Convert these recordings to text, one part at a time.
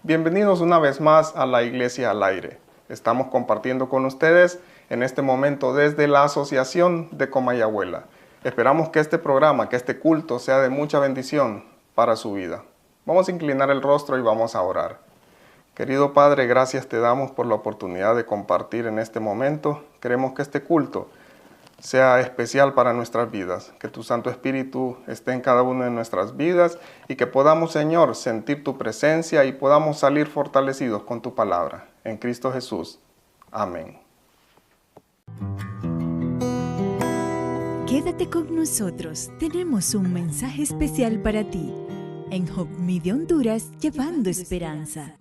Bienvenidos una vez más a la Iglesia al Aire. Estamos compartiendo con ustedes en este momento desde la Asociación de Comayagüela. Esperamos que este programa, que este culto sea de mucha bendición para su vida. Vamos a inclinar el rostro y vamos a orar. Querido Padre, gracias te damos por la oportunidad de compartir en este momento. Queremos que este culto sea especial para nuestras vidas, que tu Santo Espíritu esté en cada una de nuestras vidas y que podamos, Señor, sentir tu presencia y podamos salir fortalecidos con tu palabra. En Cristo Jesús. Amén. Quédate con nosotros, tenemos un mensaje especial para ti. En Hope Media Honduras, llevando esperanza.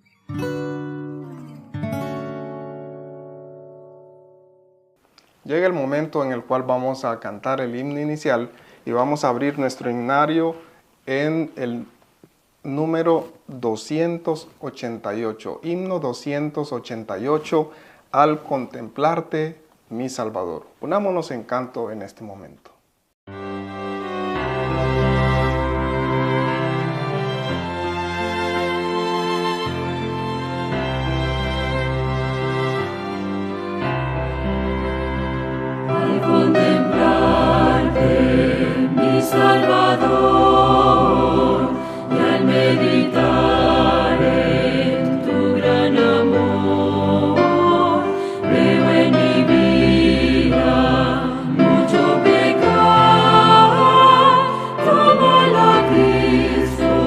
Llega el momento en el cual vamos a cantar el himno inicial y vamos a abrir nuestro himnario en el número 288, himno 288, al contemplarte, mi Salvador. Unámonos en canto en este momento. Salvador, y al meditar en tu gran amor, veo en mi vida mucho pecado, como la Cristo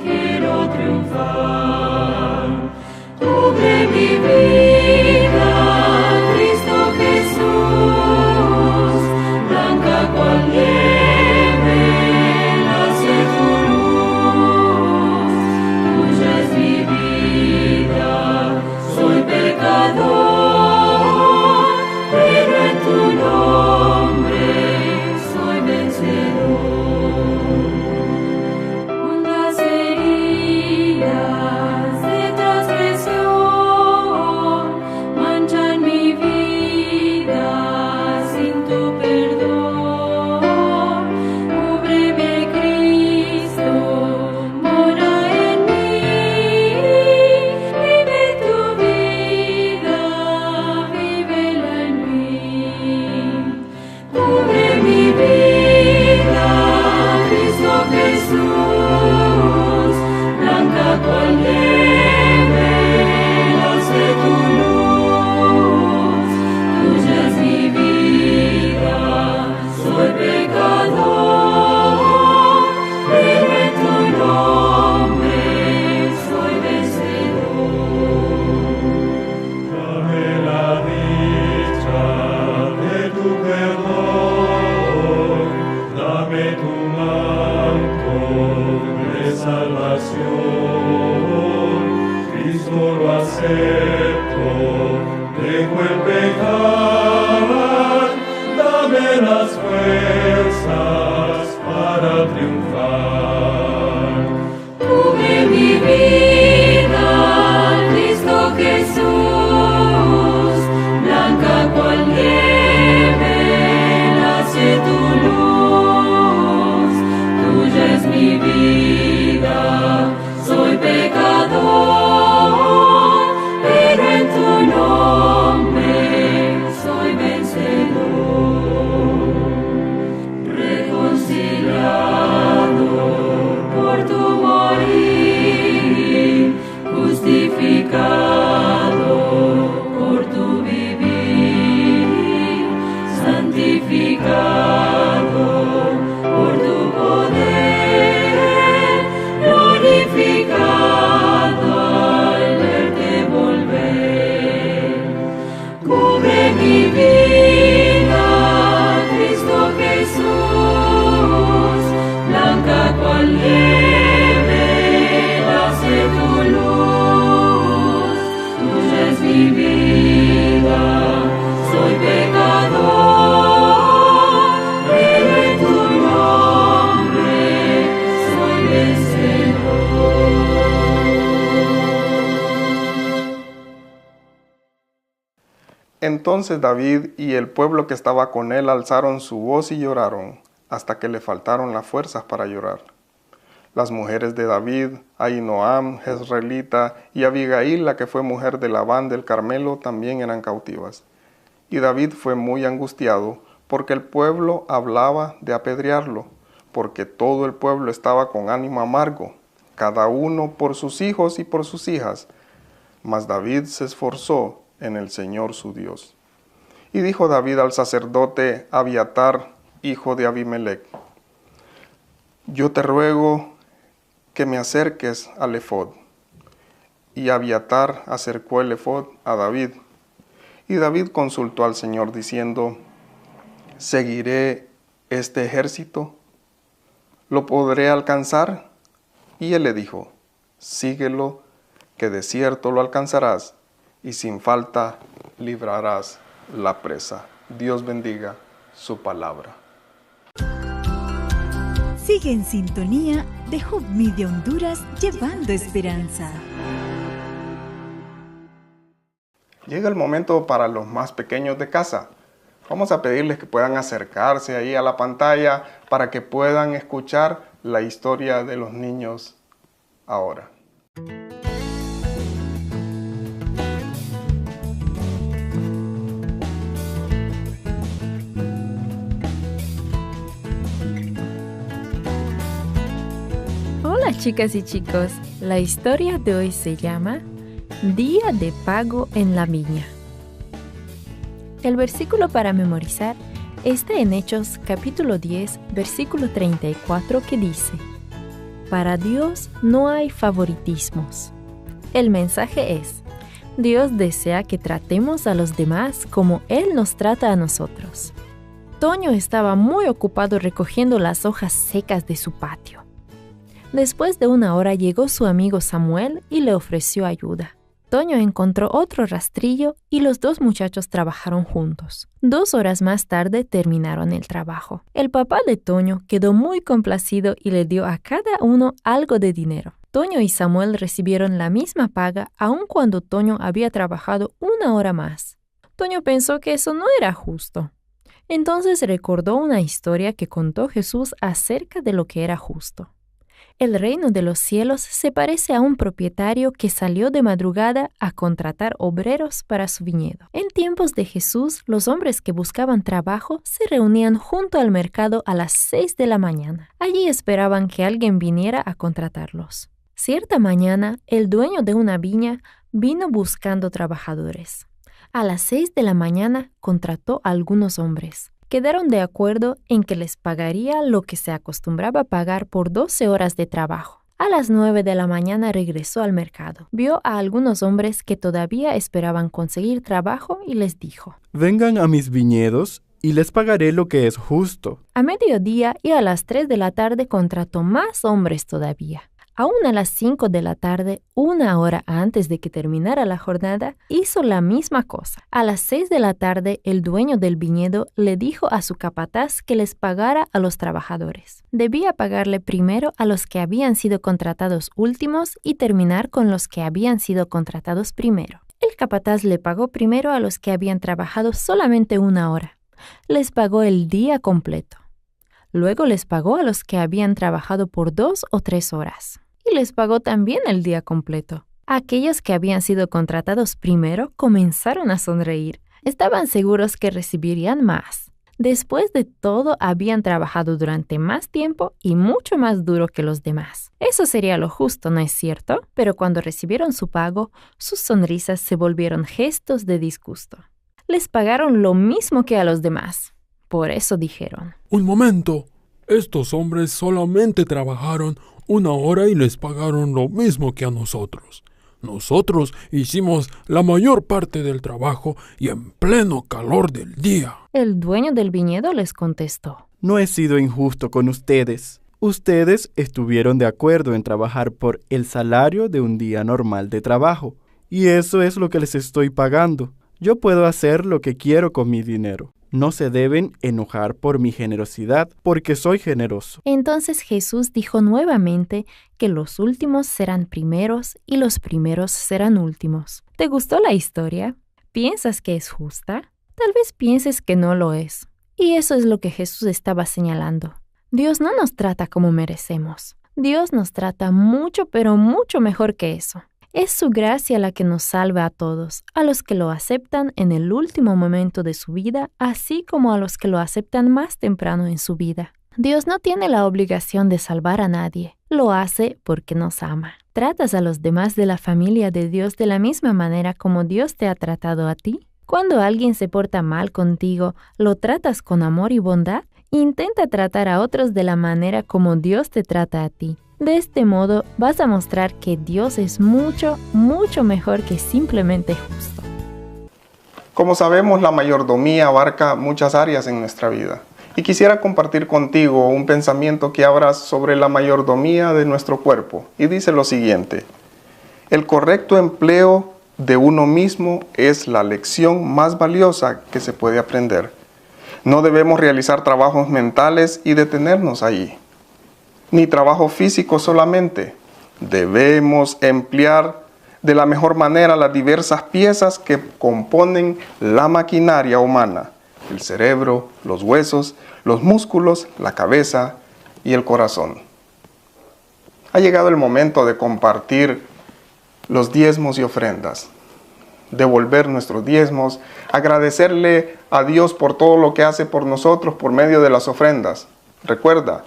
quiero triunfar. Cubre mi vida, Cristo Jesús, blanca cual nieve. Entonces David y el pueblo que estaba con él alzaron su voz y lloraron, hasta que le faltaron las fuerzas para llorar. las mujeres de David, Ahinoam, Jezreelita, y Abigail, la que fue mujer de Labán del Carmelo, también eran cautivas. Y David fue muy angustiado, porque el pueblo hablaba de apedrearlo, porque todo el pueblo estaba con ánimo amargo, cada uno por sus hijos y por sus hijas. Mas David se esforzó en el Señor su Dios. Y dijo David al sacerdote Abiatar, hijo de Abimelech: yo te ruego que me acerques al efod. Y Abiatar acercó el efod a David. Y David consultó al Señor diciendo: ¿seguiré este ejército? ¿Lo podré alcanzar? Y él le dijo: síguelo, que de cierto lo alcanzarás, y sin falta librarás la presa. Dios bendiga su palabra. Sigue en sintonía de Hope Media Honduras, llevando esperanza. Llega el momento para los más pequeños de casa. Vamos a pedirles que puedan acercarse ahí a la pantalla para que puedan escuchar la historia de los niños ahora. Hola chicas y chicos, la historia de hoy se llama Día de Pago en la Viña. El versículo para memorizar está en Hechos capítulo 10, versículo 34 que dice: para Dios no hay favoritismos. El mensaje es: Dios desea que tratemos a los demás como Él nos trata a nosotros. Toño estaba muy ocupado recogiendo las hojas secas de su patio. Después de una hora llegó su amigo Samuel y le ofreció ayuda. Toño encontró otro rastrillo y los dos muchachos trabajaron juntos. 2 horas más tarde terminaron el trabajo. El papá de Toño quedó muy complacido y le dio a cada uno algo de dinero. Toño y Samuel recibieron la misma paga aun cuando Toño había trabajado 1 hora más. Toño pensó que eso no era justo. Entonces recordó una historia que contó Jesús acerca de lo que era justo. El reino de los cielos se parece a un propietario que salió de madrugada a contratar obreros para su viñedo. En tiempos de Jesús, los hombres que buscaban trabajo se reunían junto al mercado a las 6 de la mañana. Allí esperaban que alguien viniera a contratarlos. Cierta mañana, el dueño de una viña vino buscando trabajadores. A las 6 de la mañana contrató a algunos hombres. Quedaron de acuerdo en que les pagaría lo que se acostumbraba pagar por 12 horas de trabajo. A las 9 de la mañana regresó al mercado. Vio a algunos hombres que todavía esperaban conseguir trabajo y les dijo: vengan a mis viñedos y les pagaré lo que es justo. A mediodía y a las 3 de la tarde contrató más hombres todavía. Aún a las 5 de la tarde, 1 hora antes de que terminara la jornada, hizo la misma cosa. A las 6 de la tarde, el dueño del viñedo le dijo a su capataz que les pagara a los trabajadores. Debía pagarle primero a los que habían sido contratados últimos y terminar con los que habían sido contratados primero. El capataz le pagó primero a los que habían trabajado solamente 1 hora. Les pagó el día completo. Luego les pagó a los que habían trabajado por 2 o 3 horas. Y les pagó también el día completo. Aquellos que habían sido contratados primero comenzaron a sonreír. Estaban seguros que recibirían más. Después de todo, habían trabajado durante más tiempo y mucho más duro que los demás. Eso sería lo justo, ¿no es cierto? Pero cuando recibieron su pago, sus sonrisas se volvieron gestos de disgusto. Les pagaron lo mismo que a los demás. Por eso dijeron: un momento, estos hombres solamente trabajaron 1 hora y les pagaron lo mismo que a nosotros. Nosotros hicimos la mayor parte del trabajo y en pleno calor del día. El dueño del viñedo les contestó: no he sido injusto con ustedes. Ustedes estuvieron de acuerdo en trabajar por el salario de un día normal de trabajo. Y eso es lo que les estoy pagando. Yo puedo hacer lo que quiero con mi dinero. No se deben enojar por mi generosidad, porque soy generoso. Entonces Jesús dijo nuevamente que los últimos serán primeros y los primeros serán últimos. ¿Te gustó la historia? ¿Piensas que es justa? Tal vez pienses que no lo es. Y eso es lo que Jesús estaba señalando. Dios no nos trata como merecemos. Dios nos trata mucho, pero mucho mejor que eso. Es su gracia la que nos salva a todos, a los que lo aceptan en el último momento de su vida, así como a los que lo aceptan más temprano en su vida. Dios no tiene la obligación de salvar a nadie, lo hace porque nos ama. ¿Tratas a los demás de la familia de Dios de la misma manera como Dios te ha tratado a ti? Cuando alguien se porta mal contigo, ¿lo tratas con amor y bondad? Intenta tratar a otros de la manera como Dios te trata a ti. De este modo, vas a mostrar que Dios es mucho, mucho mejor que simplemente justo. Como sabemos, la mayordomía abarca muchas áreas en nuestra vida. Y quisiera compartir contigo un pensamiento que habla sobre la mayordomía de nuestro cuerpo. Y dice lo siguiente: el correcto empleo de uno mismo es la lección más valiosa que se puede aprender. No debemos realizar trabajos mentales y detenernos allí, ni trabajo físico solamente. Debemos emplear de la mejor manera las diversas piezas que componen la maquinaria humana: el cerebro, los huesos, los músculos, la cabeza y el corazón. Ha llegado el momento de compartir los diezmos y ofrendas, devolver nuestros diezmos, agradecerle a Dios por todo lo que hace por nosotros por medio de las ofrendas. Recuerda,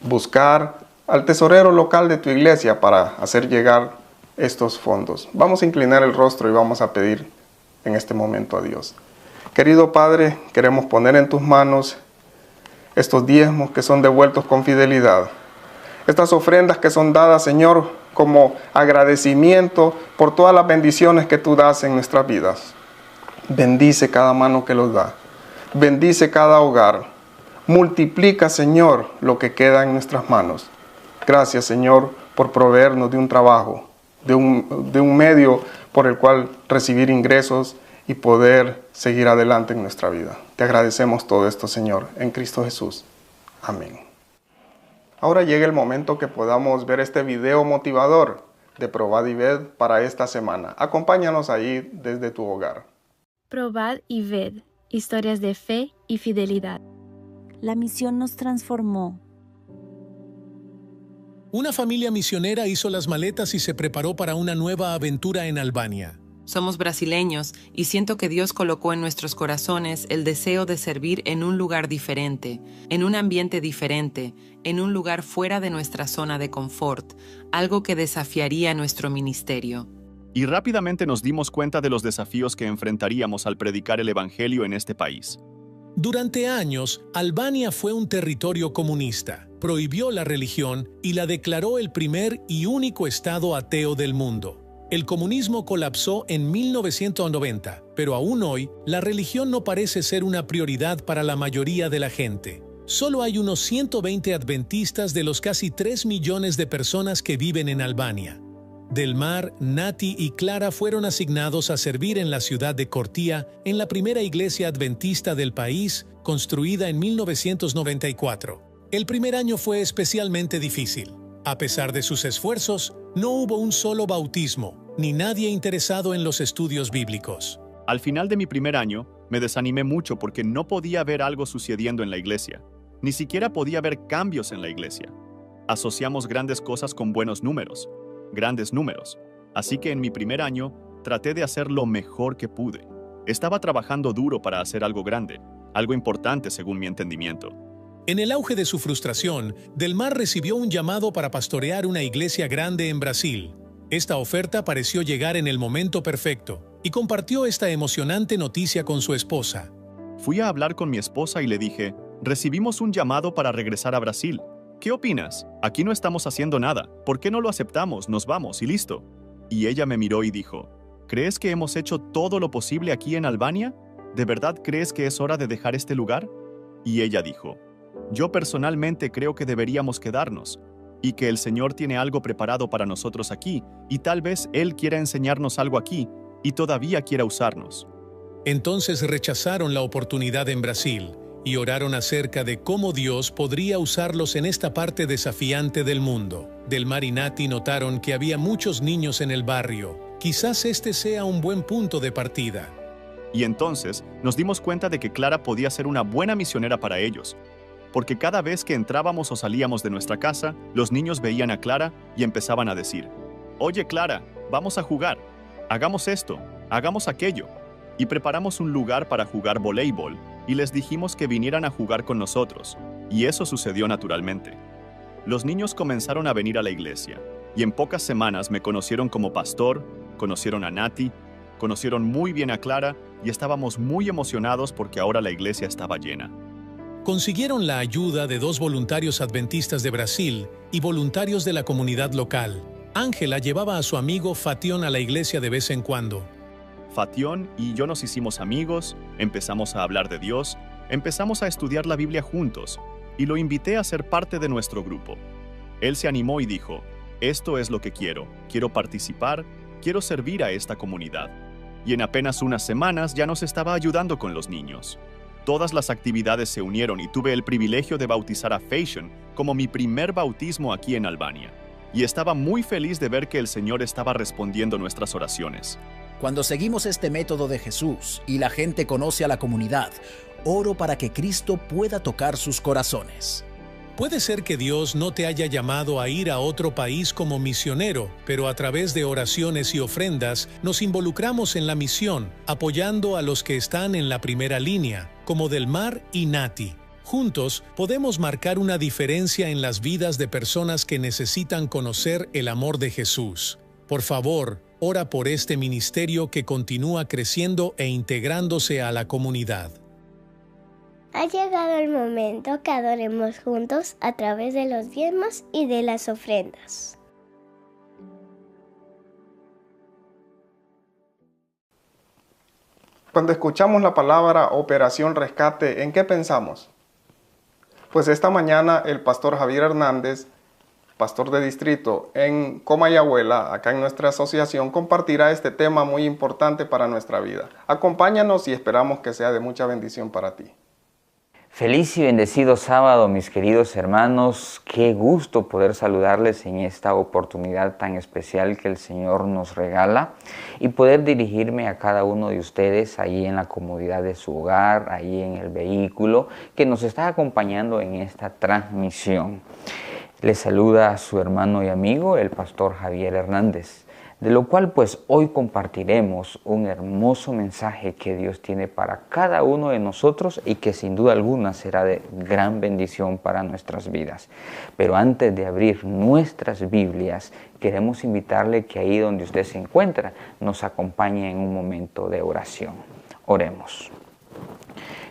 buscar al tesorero local de tu iglesia para hacer llegar estos fondos. Vamos a inclinar el rostro y vamos a pedir en este momento a Dios. Querido Padre, queremos poner en tus manos estos diezmos que son devueltos con fidelidad. Estas ofrendas que son dadas, Señor, como agradecimiento por todas las bendiciones que tú das en nuestras vidas. Bendice cada mano que los da. Bendice cada hogar. Multiplica, Señor, lo que queda en nuestras manos. Gracias, Señor, por proveernos de un trabajo, de un medio por el cual recibir ingresos y poder seguir adelante en nuestra vida. Te agradecemos todo esto, Señor, en Cristo Jesús. Amén. Ahora llega el momento que podamos ver este video motivador de Probad y Ved para esta semana. Acompáñanos ahí desde tu hogar. Probad y ved, historias de fe y fidelidad. La misión nos transformó. Una familia misionera hizo las maletas y se preparó para una nueva aventura en Albania. Somos brasileños y siento que Dios colocó en nuestros corazones el deseo de servir en un lugar diferente, en un ambiente diferente, en un lugar fuera de nuestra zona de confort, algo que desafiaría nuestro ministerio. Y rápidamente nos dimos cuenta de los desafíos que enfrentaríamos al predicar el Evangelio en este país. Durante años, Albania fue un territorio comunista, prohibió la religión y la declaró el primer y único estado ateo del mundo. El comunismo colapsó en 1990, pero aún hoy, la religión no parece ser una prioridad para la mayoría de la gente. Solo hay unos 120 adventistas de los casi 3 millones de personas que viven en Albania. Delmar, Nati y Clara fueron asignados a servir en la ciudad de Cortía, en la primera iglesia adventista del país, construida en 1994. El primer año fue especialmente difícil. A pesar de sus esfuerzos, no hubo un solo bautismo, ni nadie interesado en los estudios bíblicos. Al final de mi primer año, me desanimé mucho porque no podía ver algo sucediendo en la iglesia. Ni siquiera podía ver cambios en la iglesia. Asociamos grandes cosas con buenos números, grandes números. Así que en mi primer año, traté de hacer lo mejor que pude. Estaba trabajando duro para hacer algo grande, algo importante según mi entendimiento. En el auge de su frustración, Delmar recibió un llamado para pastorear una iglesia grande en Brasil. Esta oferta pareció llegar en el momento perfecto y compartió esta emocionante noticia con su esposa. Fui a hablar con mi esposa y le dije, recibimos un llamado para regresar a Brasil. ¿Qué opinas? Aquí no estamos haciendo nada. ¿Por qué no lo aceptamos? Nos vamos y listo. Y ella me miró y dijo, ¿crees que hemos hecho todo lo posible aquí en Albania? ¿De verdad crees que es hora de dejar este lugar? Y ella dijo, yo personalmente creo que deberíamos quedarnos y que el Señor tiene algo preparado para nosotros aquí y tal vez Él quiera enseñarnos algo aquí y todavía quiera usarnos. Entonces rechazaron la oportunidad en Brasil y oraron acerca de cómo Dios podría usarlos en esta parte desafiante del mundo. Delmar y Nati notaron que había muchos niños en el barrio. Quizás este sea un buen punto de partida. Y entonces nos dimos cuenta de que Clara podía ser una buena misionera para ellos. porque cada vez que entrábamos o salíamos de nuestra casa, los niños veían a Clara y empezaban a decir: «Oye, Clara, vamos a jugar. Hagamos esto, hagamos aquello». Y preparamos un lugar para jugar voleibol y les dijimos que vinieran a jugar con nosotros, y eso sucedió naturalmente. Los niños comenzaron a venir a la iglesia, y en pocas semanas me conocieron como pastor, conocieron a Nati, conocieron muy bien a Clara, y estábamos muy emocionados porque ahora la iglesia estaba llena. Consiguieron la ayuda de 2 voluntarios adventistas de Brasil y voluntarios de la comunidad local. Ángela llevaba a su amigo Fatión a la iglesia de vez en cuando. Fatión y yo nos hicimos amigos, empezamos a hablar de Dios, empezamos a estudiar la Biblia juntos, y lo invité a ser parte de nuestro grupo. Él se animó y dijo: «Esto es lo que quiero participar, quiero servir a esta comunidad». Y en apenas unas semanas ya nos estaba ayudando con los niños. Todas las actividades se unieron y tuve el privilegio de bautizar a Fashion como mi primer bautismo aquí en Albania. Y estaba muy feliz de ver que el Señor estaba respondiendo nuestras oraciones. Cuando seguimos este método de Jesús y la gente conoce a la comunidad, oro para que Cristo pueda tocar sus corazones. Puede ser que Dios no te haya llamado a ir a otro país como misionero, pero a través de oraciones y ofrendas nos involucramos en la misión, apoyando a los que están en la primera línea, como Delmar y Nati. Juntos podemos marcar una diferencia en las vidas de personas que necesitan conocer el amor de Jesús. Por favor, ora por este ministerio que continúa creciendo e integrándose a la comunidad. Ha llegado el momento que adoremos juntos a través de los diezmos y de las ofrendas. Cuando escuchamos la palabra Operación Rescate, ¿en qué pensamos? Pues esta mañana el pastor Javier Hernández, pastor de distrito en Comayagüela, acá en nuestra asociación, compartirá este tema muy importante para nuestra vida. Acompáñanos y esperamos que sea de mucha bendición para ti. Feliz y bendecido sábado, mis queridos hermanos. Qué gusto poder saludarles en esta oportunidad tan especial que el Señor nos regala y poder dirigirme a cada uno de ustedes ahí en la comodidad de su hogar, ahí en el vehículo que nos está acompañando en esta transmisión. Les saluda a su hermano y amigo, el pastor Javier Hernández, de lo cual pues hoy compartiremos un hermoso mensaje que Dios tiene para cada uno de nosotros y que sin duda alguna será de gran bendición para nuestras vidas. Pero antes de abrir nuestras Biblias, queremos invitarle que ahí donde usted se encuentra nos acompañe en un momento de oración. Oremos.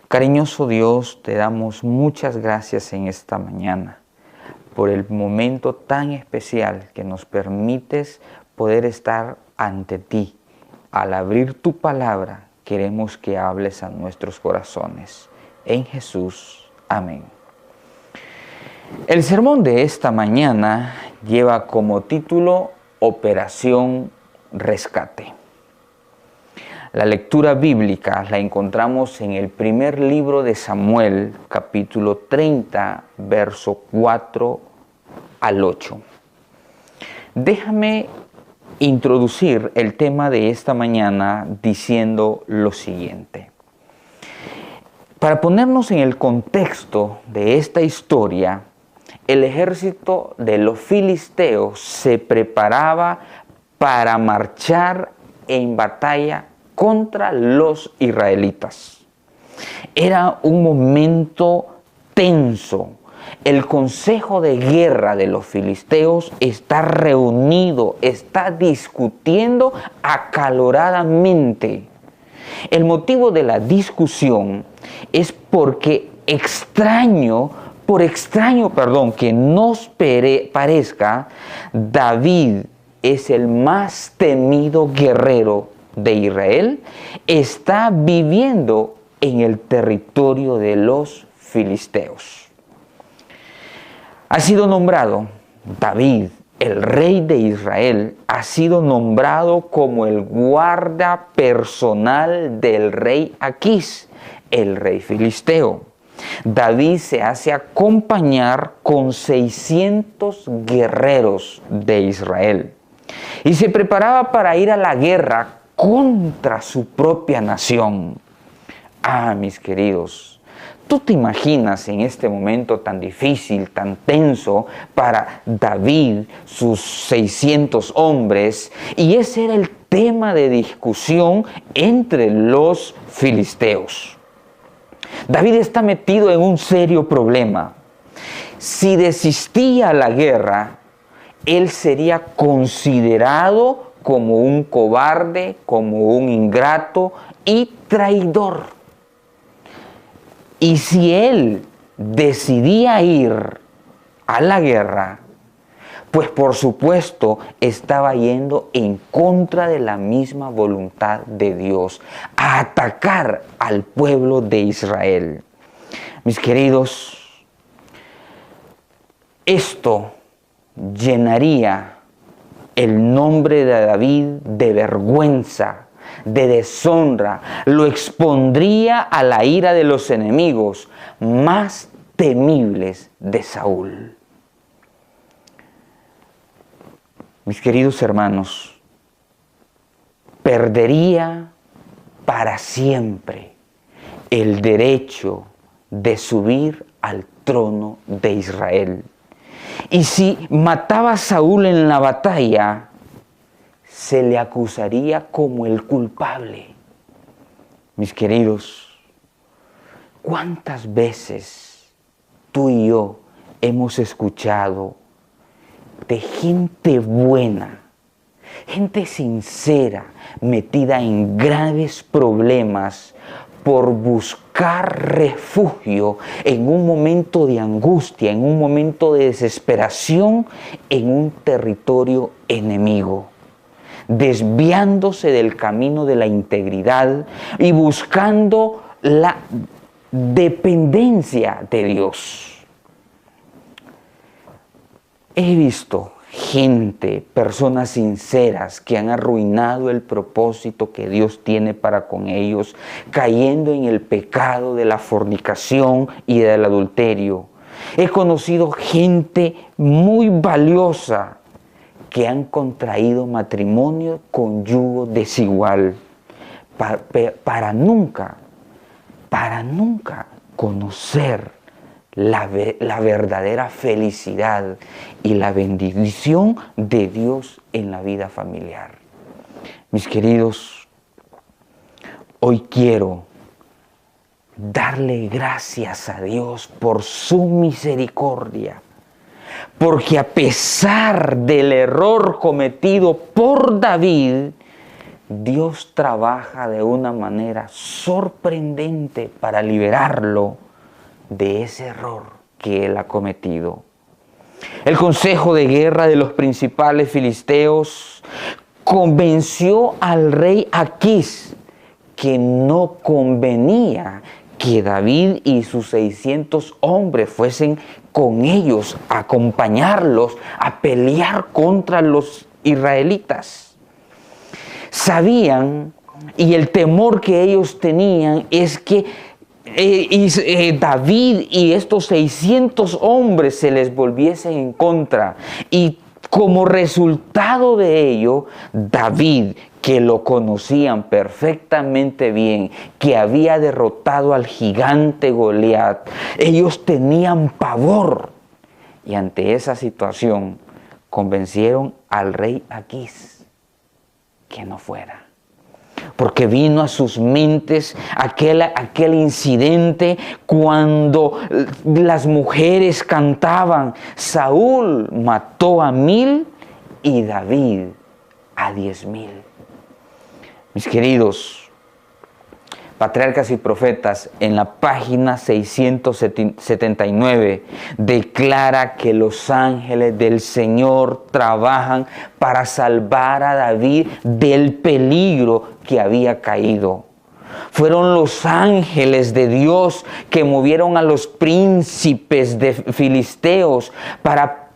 Cariñoso Dios, te damos muchas gracias en esta mañana por el momento tan especial que nos permites poder estar ante ti. Al abrir tu palabra, queremos que hables a nuestros corazones. En Jesús. Amén. El sermón de esta mañana lleva como título Operación Rescate. La lectura bíblica la encontramos en el primer libro de Samuel, capítulo 30, verso 4 al 8. Déjame introducir el tema de esta mañana diciendo lo siguiente. Para ponernos en el contexto de esta historia, el ejército de los filisteos se preparaba para marchar en batalla contra los israelitas. Era un momento tenso. El consejo de guerra de los filisteos está reunido, está discutiendo acaloradamente. El motivo de la discusión es porque por extraño que nos parezca, David es el más temido guerrero de Israel, está viviendo en el territorio de los filisteos. Ha sido nombrado David, el rey de Israel, ha sido nombrado como el guarda personal del rey Aquís, el rey filisteo. David se hace acompañar con 600 guerreros de Israel y se preparaba para ir a la guerra contra su propia nación. Ah, mis queridos, ¿Tú te imaginas en este momento tan difícil, tan tenso para David, sus 600 hombres? Y ese era el tema de discusión entre los filisteos. David está metido en un serio problema. Si desistía a la guerra, él sería considerado como un cobarde, como un ingrato y traidor. Y si él decidía ir a la guerra, pues por supuesto estaba yendo en contra de la misma voluntad de Dios, a atacar al pueblo de Israel. Mis queridos, esto llenaría el nombre de David de vergüenza, de deshonra, lo expondría a la ira de los enemigos más temibles de Saúl. Mis queridos hermanos, perdería para siempre el derecho de subir al trono de Israel. Y si mataba a Saúl en la batalla, se le acusaría como el culpable. Mis queridos, ¿cuántas veces tú y yo hemos escuchado de gente buena, gente sincera, metida en graves problemas por buscar refugio en un momento de angustia, en un momento de desesperación, en un territorio enemigo, desviándose del camino de la integridad y buscando la dependencia de Dios? He visto gente, personas sinceras que han arruinado el propósito que Dios tiene para con ellos, cayendo en el pecado de la fornicación y del adulterio. He conocido gente muy valiosa que han contraído matrimonio con yugo desigual para nunca conocer la verdadera felicidad y la bendición de Dios en la vida familiar. Mis queridos, hoy quiero darle gracias a Dios por su misericordia, porque a pesar del error cometido por David, Dios trabaja de una manera sorprendente para liberarlo de ese error que él ha cometido. El consejo de guerra de los principales filisteos convenció al rey Aquís que no convenía que David y sus 600 hombres fuesen con ellos a acompañarlos a pelear contra los israelitas. Sabían, y el temor que ellos tenían es que David y estos 600 hombres se les volviesen en contra. Y como resultado de ello, David, que lo conocían perfectamente bien, que había derrotado al gigante Goliat, ellos tenían pavor. Y ante esa situación, convencieron al rey Aquís que no fuera. Porque vino a sus mentes aquel incidente cuando las mujeres cantaban: Saúl mató a 1000 y David a 10,000. Mis queridos patriarcas y profetas, en la página 679 declara que los ángeles del Señor trabajan para salvar a David del peligro que había caído. Fueron los ángeles de Dios que movieron a los príncipes de filisteos para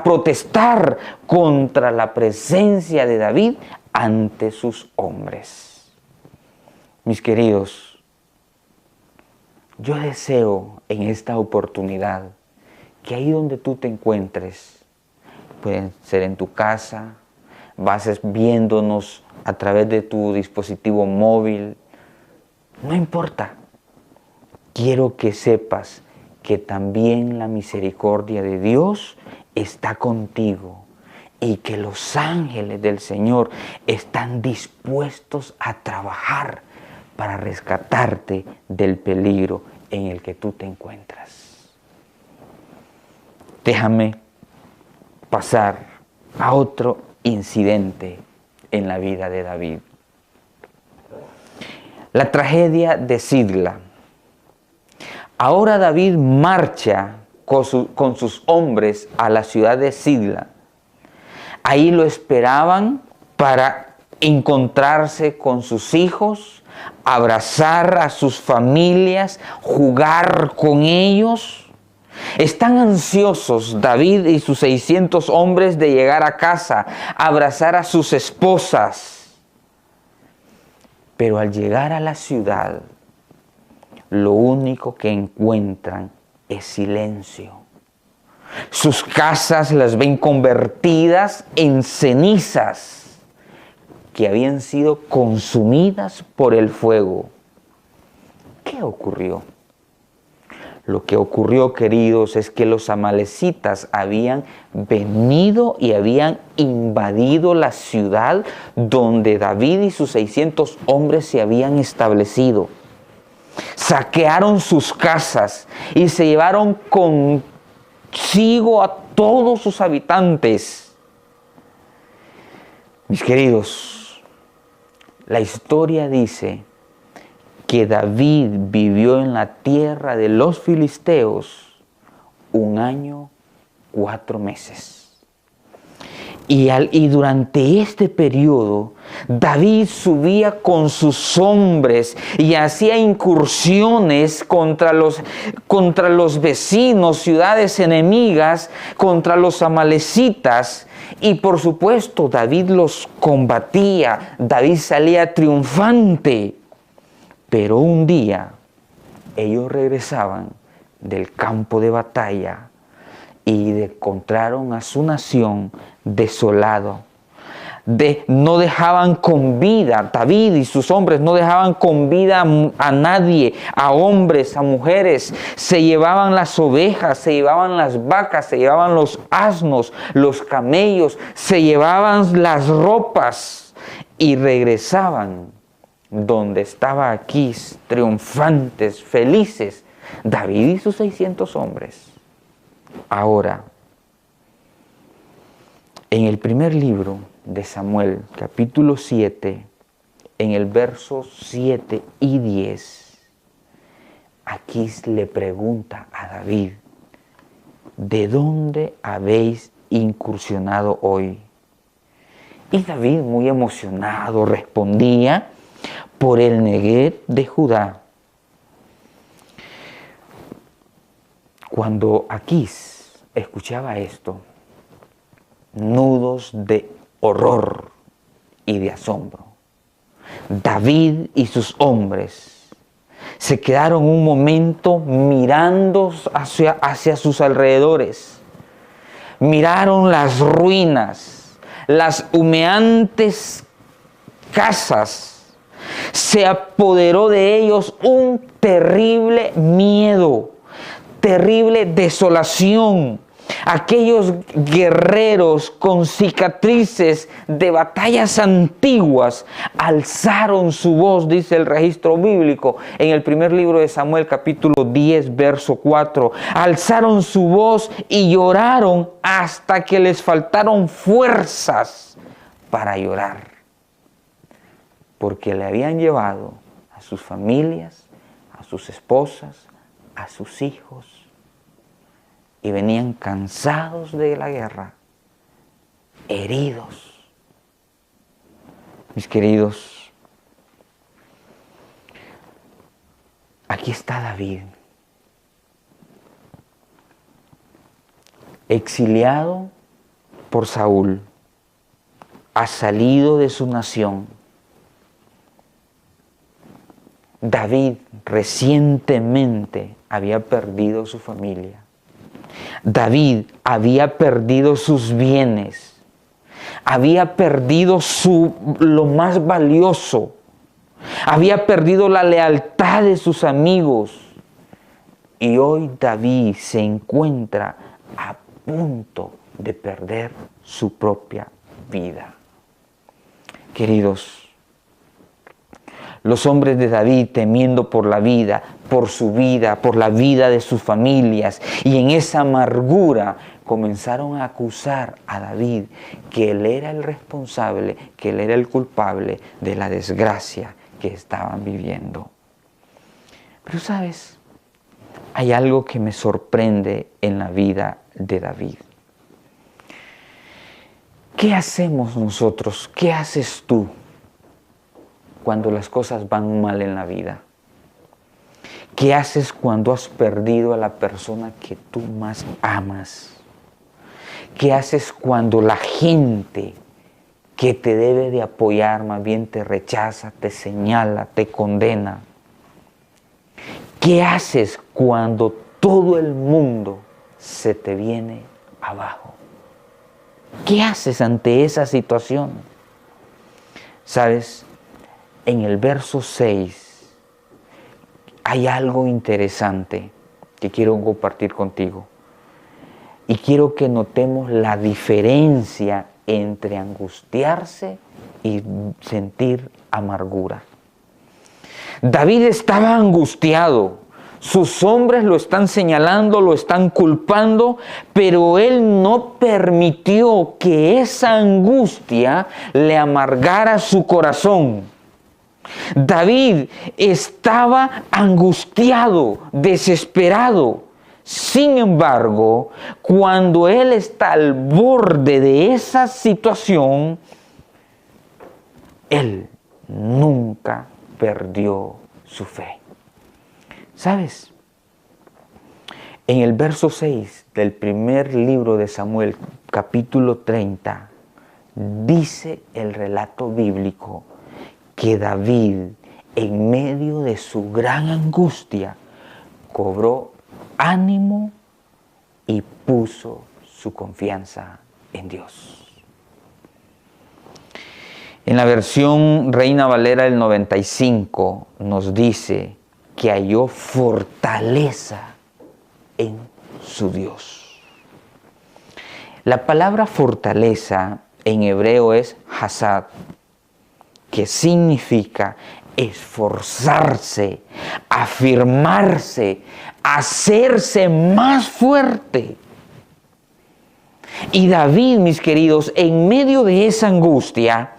protestar contra la presencia de David ante sus hombres. Mis queridos, yo deseo en esta oportunidad que ahí donde tú te encuentres, puede ser en tu casa, vas viéndonos a través de tu dispositivo móvil, no importa, quiero que sepas que también la misericordia de Dios está contigo y que los ángeles del Señor están dispuestos a trabajar para rescatarte del peligro en el que tú te encuentras. Déjame pasar a otro incidente en la vida de David. La tragedia de Siclag. Ahora David marcha con sus hombres a la ciudad de Siclag. Ahí lo esperaban para encontrarse con sus hijos, abrazar a sus familias, jugar con ellos. Están ansiosos David y sus 600 hombres de llegar a casa, abrazar a sus esposas. Pero al llegar a la ciudad, lo único que encuentran es silencio. Sus casas las ven convertidas en cenizas que habían sido consumidas por el fuego. ¿Qué ocurrió? Lo que ocurrió, queridos, es que los amalecitas habían venido y habían invadido la ciudad donde David y sus 600 hombres se habían establecido. Saquearon sus casas y se llevaron consigo a todos sus habitantes. Mis queridos, la historia dice que David vivió en la tierra de los filisteos 1 año, 4 meses. Y durante este periodo, David subía con sus hombres y hacía incursiones contra los vecinos, ciudades enemigas, contra los amalecitas. Y por supuesto, David los combatía, David salía triunfante. Pero un día ellos regresaban del campo de batalla y encontraron a su nación desolado. No dejaban con vida, David y sus hombres no dejaban con vida a nadie, a hombres, a mujeres. Se llevaban las ovejas, se llevaban las vacas, se llevaban los asnos, los camellos, se llevaban las ropas y regresaban donde estaba Aquís, triunfantes, felices, David y sus 600 hombres. Ahora, en el primer libro de Samuel, capítulo 7, en el verso 7 y 10, Aquís le pregunta a David: ¿de dónde habéis incursionado hoy? Y David, muy emocionado, respondía: por el Neguev de Judá. Cuando Aquís escuchaba esto, nudos de horror y de asombro, David y sus hombres se quedaron un momento mirando hacia sus alrededores. Miraron las ruinas, las humeantes casas. Se apoderó de ellos un terrible miedo, terrible desolación. Aquellos guerreros con cicatrices de batallas antiguas alzaron su voz, dice el registro bíblico en el primer libro de Samuel, capítulo 10, verso 4. Alzaron su voz y lloraron hasta que les faltaron fuerzas para llorar, porque le habían llevado a sus familias, a sus esposas, a sus hijos, y venían cansados de la guerra, heridos. Mis queridos, aquí está David, exiliado por Saúl, ha salido de su nación. David recientemente había perdido su familia. David había perdido sus bienes. Había perdido lo más valioso. Había perdido la lealtad de sus amigos. Y hoy David se encuentra a punto de perder su propia vida. Queridos, los hombres de David, temiendo por la vida, por su vida, por la vida de sus familias, y en esa amargura comenzaron a acusar a David que él era el responsable, que él era el culpable de la desgracia que estaban viviendo. Pero ¿sabes? Hay algo que me sorprende en la vida de David. ¿Qué hacemos nosotros? ¿Qué haces tú cuando las cosas van mal en la vida? ¿Qué haces cuando has perdido a la persona que tú más amas? ¿Qué haces cuando la gente que te debe de apoyar más bien te rechaza, te señala, te condena? ¿Qué haces cuando todo el mundo se te viene abajo? ¿Qué haces ante esa situación? ¿Sabes? En el verso 6 hay algo interesante que quiero compartir contigo. Y quiero que notemos la diferencia entre angustiarse y sentir amargura. David estaba angustiado. Sus hombres lo están señalando, lo están culpando, pero él no permitió que esa angustia le amargara su corazón. David estaba angustiado, desesperado. Sin embargo, cuando él está al borde de esa situación, él nunca perdió su fe. ¿Sabes? En el verso 6 del primer libro de Samuel, capítulo 30, dice el relato bíblico que David, en medio de su gran angustia, cobró ánimo y puso su confianza en Dios. En la versión Reina Valera del 95 nos dice que halló fortaleza en su Dios. La palabra fortaleza en hebreo es hasad, que significa esforzarse, afirmarse, hacerse más fuerte. Y David, mis queridos, en medio de esa angustia,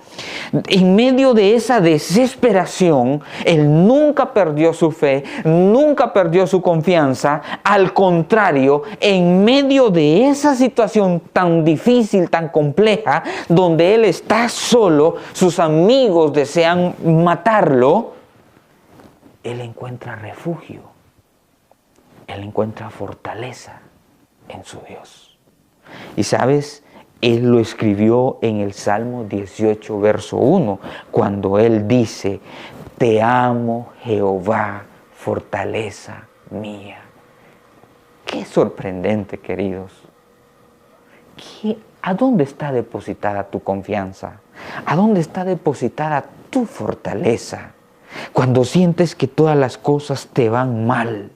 en medio de esa desesperación, él nunca perdió su fe, nunca perdió su confianza. Al contrario, en medio de esa situación tan difícil, tan compleja, donde él está solo, sus amigos desean matarlo, él encuentra refugio, él encuentra fortaleza en su Dios. Y sabes, él lo escribió en el Salmo 18, verso 1, cuando él dice: te amo, Jehová, fortaleza mía. Qué sorprendente, queridos. ¿A dónde está depositada tu confianza? ¿A dónde está depositada tu fortaleza? Cuando sientes que todas las cosas te van mal.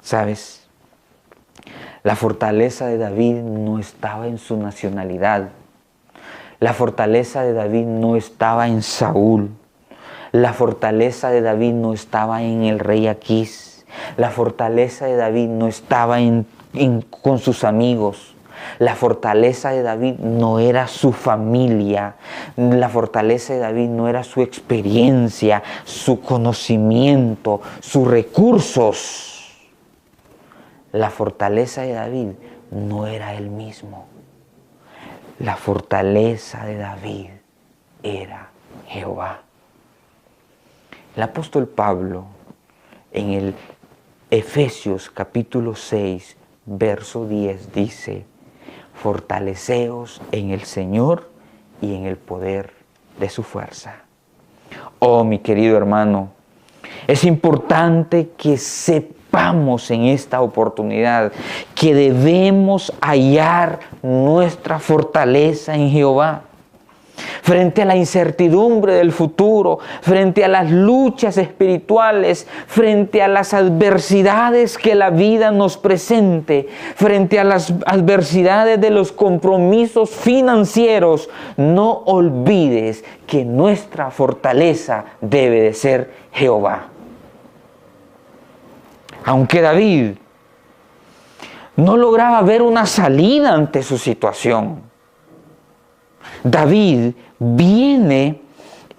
¿Sabes? La fortaleza de David no estaba en su nacionalidad. La fortaleza de David no estaba en Saúl. La fortaleza de David no estaba en el rey Aquís. La fortaleza de David no estaba con sus amigos. La fortaleza de David no era su familia. La fortaleza de David no era su experiencia, su conocimiento, sus recursos. La fortaleza de David no era él mismo. La fortaleza de David era Jehová. El apóstol Pablo, en el Efesios capítulo 6, verso 10, dice: fortaleceos en el Señor y en el poder de su fuerza. Oh, mi querido hermano, es importante que sepamos en esta oportunidad que debemos hallar nuestra fortaleza en Jehová. frente a la incertidumbre del futuro, frente a las luchas espirituales, frente a las adversidades que la vida nos presente, frente a las adversidades de los compromisos financieros, no olvides que nuestra fortaleza debe de ser Jehová. Aunque David no lograba ver una salida ante su situación, David viene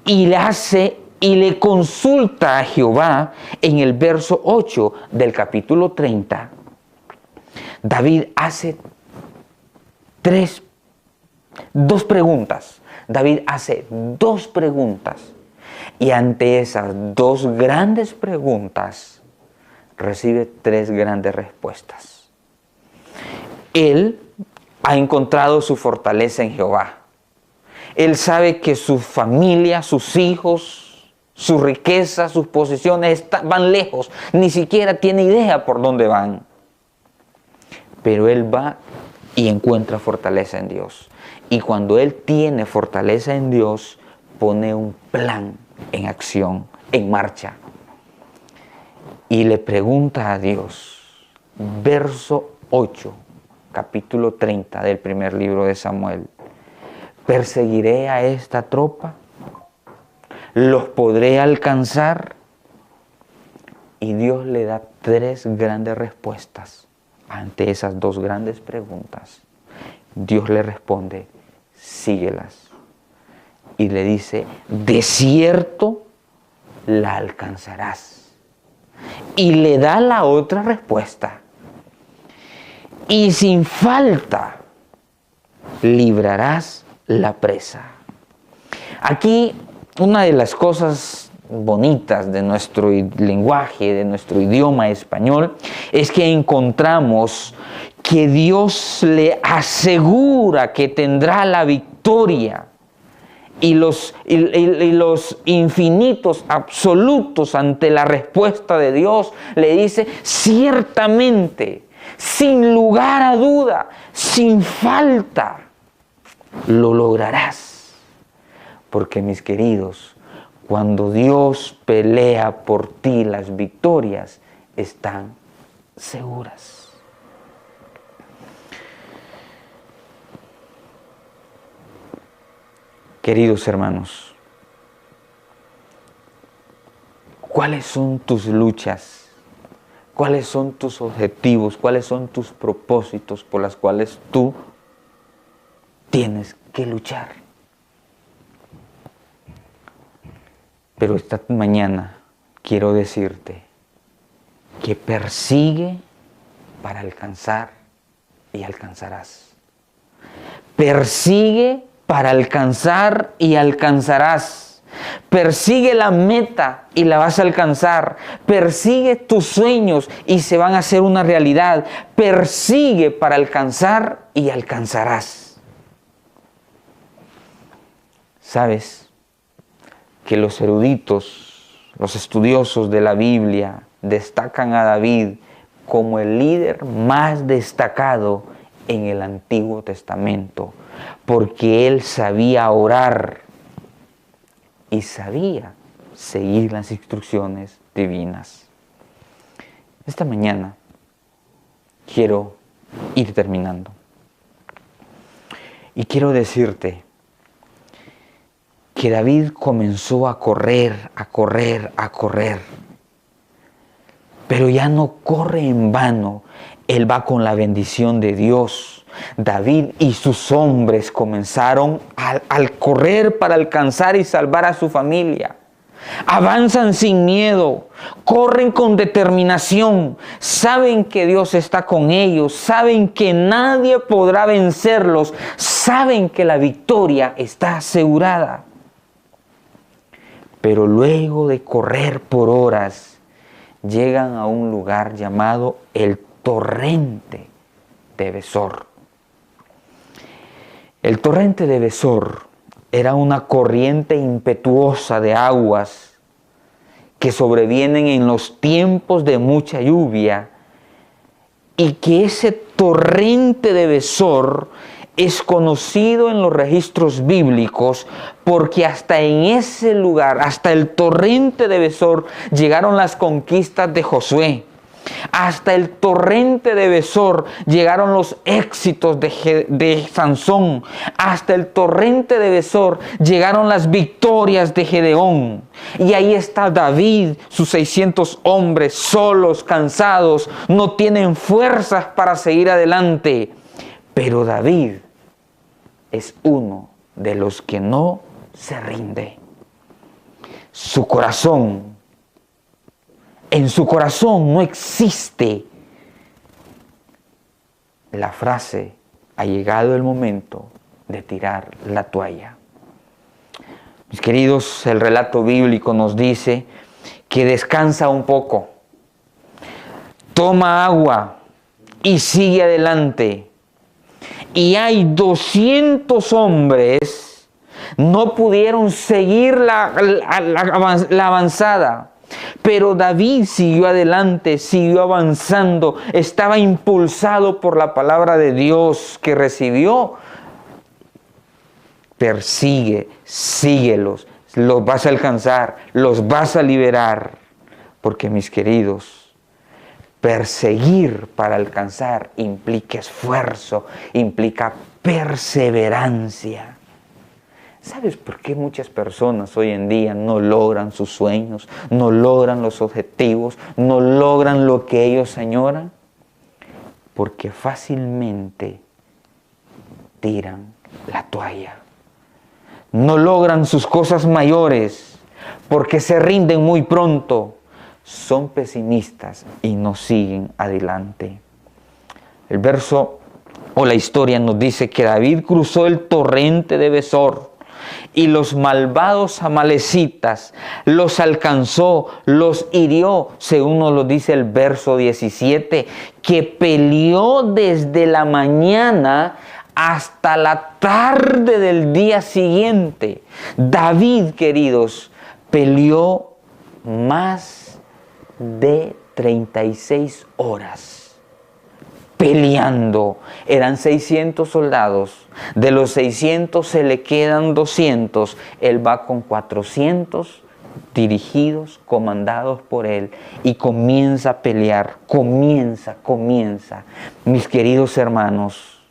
y le consulta a Jehová en el verso 8 del capítulo 30. David hace dos preguntas. David hace dos preguntas. Y ante esas dos grandes preguntas recibe tres grandes respuestas. Él ha encontrado su fortaleza en Jehová. Él sabe que su familia, sus hijos, su riqueza, sus posesiones van lejos. Ni siquiera tiene idea por dónde van. Pero él va y encuentra fortaleza en Dios. Y cuando él tiene fortaleza en Dios, pone un plan en acción, en marcha. Y le pregunta a Dios, verso 8, capítulo 30 del primer libro de Samuel. ¿Perseguiré a esta tropa? ¿Los podré alcanzar? Y Dios le da tres grandes respuestas ante esas dos grandes preguntas. Dios le responde, síguelas. Y le dice, de cierto la alcanzarás. Y le da la otra respuesta. Y sin falta librarás la presa. Aquí una de las cosas bonitas de nuestro lenguaje, de nuestro idioma español, es que encontramos que Dios le asegura que tendrá la victoria. Y los infinitos absolutos ante la respuesta de Dios le dice, ciertamente, sin lugar a duda, sin falta, lo lograrás. Porque mis queridos, cuando Dios pelea por ti, las victorias están seguras. Queridos hermanos, ¿cuáles son tus luchas? ¿Cuáles son tus objetivos? ¿Cuáles son tus propósitos por los cuales tú tienes que luchar? Pero esta mañana quiero decirte que persigue para alcanzar y alcanzarás. Persigue para alcanzar y alcanzarás. Persigue la meta y la vas a alcanzar. Persigue tus sueños y se van a hacer una realidad. Persigue para alcanzar y alcanzarás. ¿Sabes que los eruditos, los estudiosos de la Biblia destacan a David como el líder más destacado en el Antiguo Testamento? Porque él sabía orar y sabía seguir las instrucciones divinas. Esta mañana quiero ir terminando. Y quiero decirte que David comenzó a correr, pero ya no corre en vano. Él va con la bendición de Dios. David y sus hombres comenzaron al correr para alcanzar y salvar a su familia. Avanzan sin miedo, corren con determinación, saben que Dios está con ellos, saben que nadie podrá vencerlos, saben que la victoria está asegurada. Pero luego de correr por horas, llegan a un lugar llamado el torrente de Besor. El torrente de Besor era una corriente impetuosa de aguas que sobrevienen en los tiempos de mucha lluvia, y que ese torrente de Besor es conocido en los registros bíblicos porque hasta en ese lugar, hasta el torrente de Besor, llegaron las conquistas de Josué. Hasta el torrente de Besor llegaron los éxitos de Sansón. Hasta el torrente de Besor llegaron las victorias de Gedeón. Y ahí está David, sus 600 hombres, solos, cansados, no tienen fuerzas para seguir adelante. Pero David es uno de los que no se rinde. Su corazón, en su corazón no existe la frase, ha llegado el momento de tirar la toalla. Mis queridos, el relato bíblico nos dice que descansa un poco, toma agua y sigue adelante. Y hay 200 hombres, no pudieron seguir la avanzada. Pero David siguió adelante, siguió avanzando, estaba impulsado por la palabra de Dios que recibió. Persigue, síguelos, los vas a alcanzar, los vas a liberar. Porque mis queridos, perseguir para alcanzar implica esfuerzo, implica perseverancia. ¿Sabes por qué muchas personas hoy en día no logran sus sueños, no logran los objetivos, no logran lo que ellos añoran? Porque fácilmente tiran la toalla. No logran sus cosas mayores porque se rinden muy pronto. Son pesimistas y no siguen adelante. El verso o la historia nos dice que David cruzó el torrente de Besor y los malvados amalecitas los alcanzó, los hirió, según nos lo dice el verso 17, que peleó desde la mañana hasta la tarde del día siguiente. David, queridos, peleó más de 36 horas. Peleando, eran 600 soldados, de los 600 se le quedan 200, él va con 400 dirigidos, comandados por él y comienza a pelear, comienza. Mis queridos hermanos,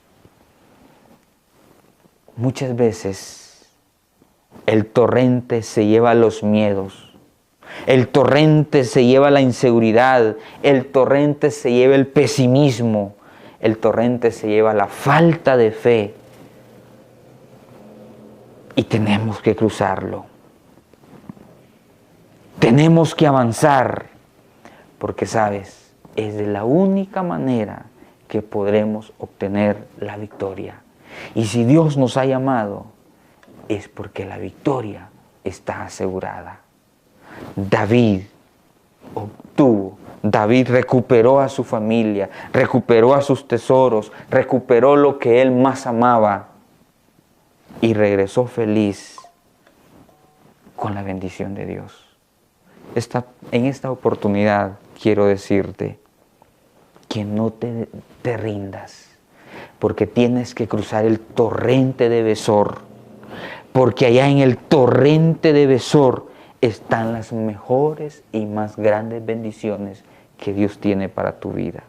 muchas veces el torrente se lleva los miedos. El torrente se lleva la inseguridad, el torrente se lleva el pesimismo, el torrente se lleva la falta de fe. Y tenemos que cruzarlo. Tenemos que avanzar, porque sabes, es de la única manera que podremos obtener la victoria. Y si Dios nos ha llamado, es porque la victoria está asegurada. David recuperó a su familia, recuperó a sus tesoros, recuperó lo que él más amaba y regresó feliz con la bendición de Dios. En esta oportunidad quiero decirte que no te rindas, porque tienes que cruzar el torrente de Besor, porque allá en el torrente de Besor están las mejores y más grandes bendiciones que Dios tiene para tu vida.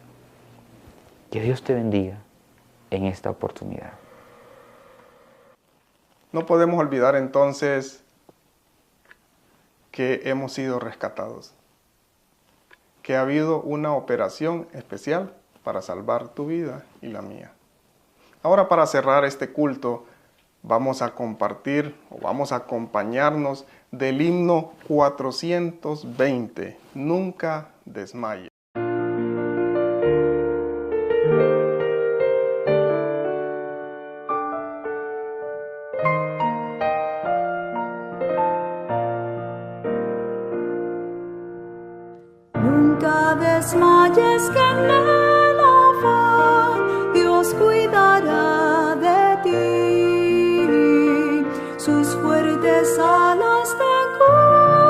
Que Dios te bendiga en esta oportunidad. No podemos olvidar entonces que hemos sido rescatados, que ha habido una operación especial para salvar tu vida y la mía. Ahora, para cerrar este culto, vamos a compartir o vamos a acompañarnos del himno 420, Nunca desmayes. Nunca desmayes, que en el afán Dios cuidará de ti. Sus fuertes alas te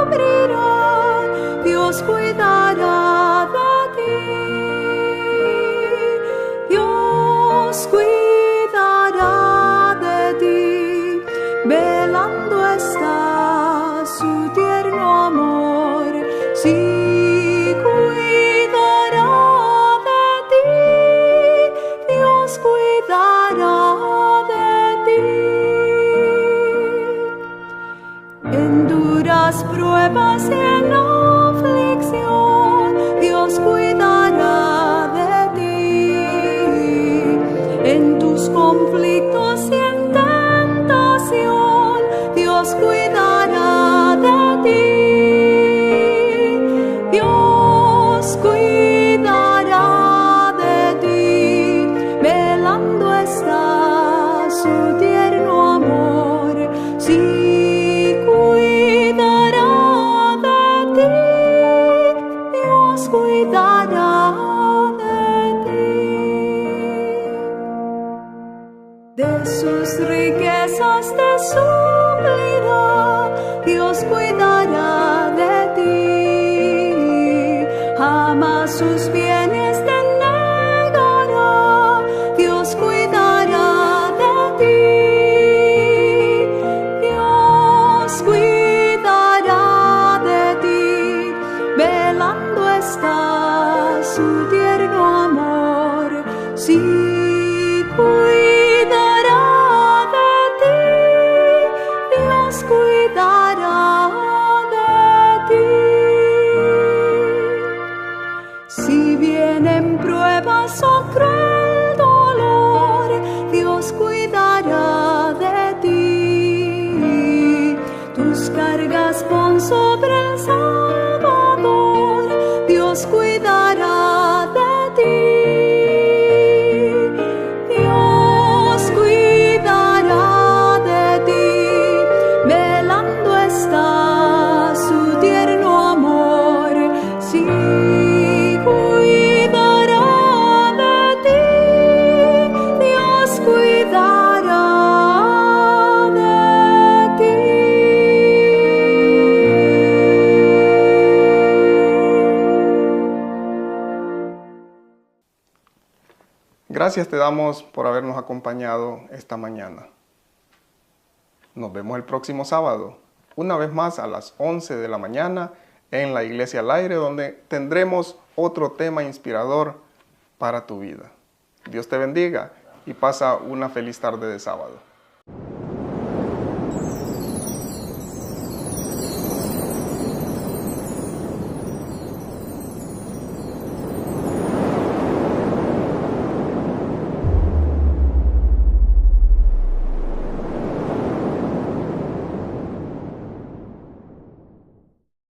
cubrirán, Dios cuidará de ti. Dios cuidará sus riquezas te suplirá, Dios cuidará de ti, jamás sus bienes te negará, Dios cuidará de ti, Dios cuidará de ti, velando está su tierno amor, sí, cuidará de ti, Dios cuidará de ti. Si vienen pruebas o cruel dolor, Dios cuidará de ti. Tus cargas pon sobre el Salvador, Dios cuidará de ti. Dios cuidará de ti, velando está su tierno amor, sí, cuidará de ti, Dios cuidará de ti. Gracias te damos por habernos acompañado esta mañana. Nos vemos el próximo sábado, una vez más a las 11 de la mañana en la Iglesia al Aire, donde tendremos otro tema inspirador para tu vida. Dios te bendiga y pasa una feliz tarde de sábado.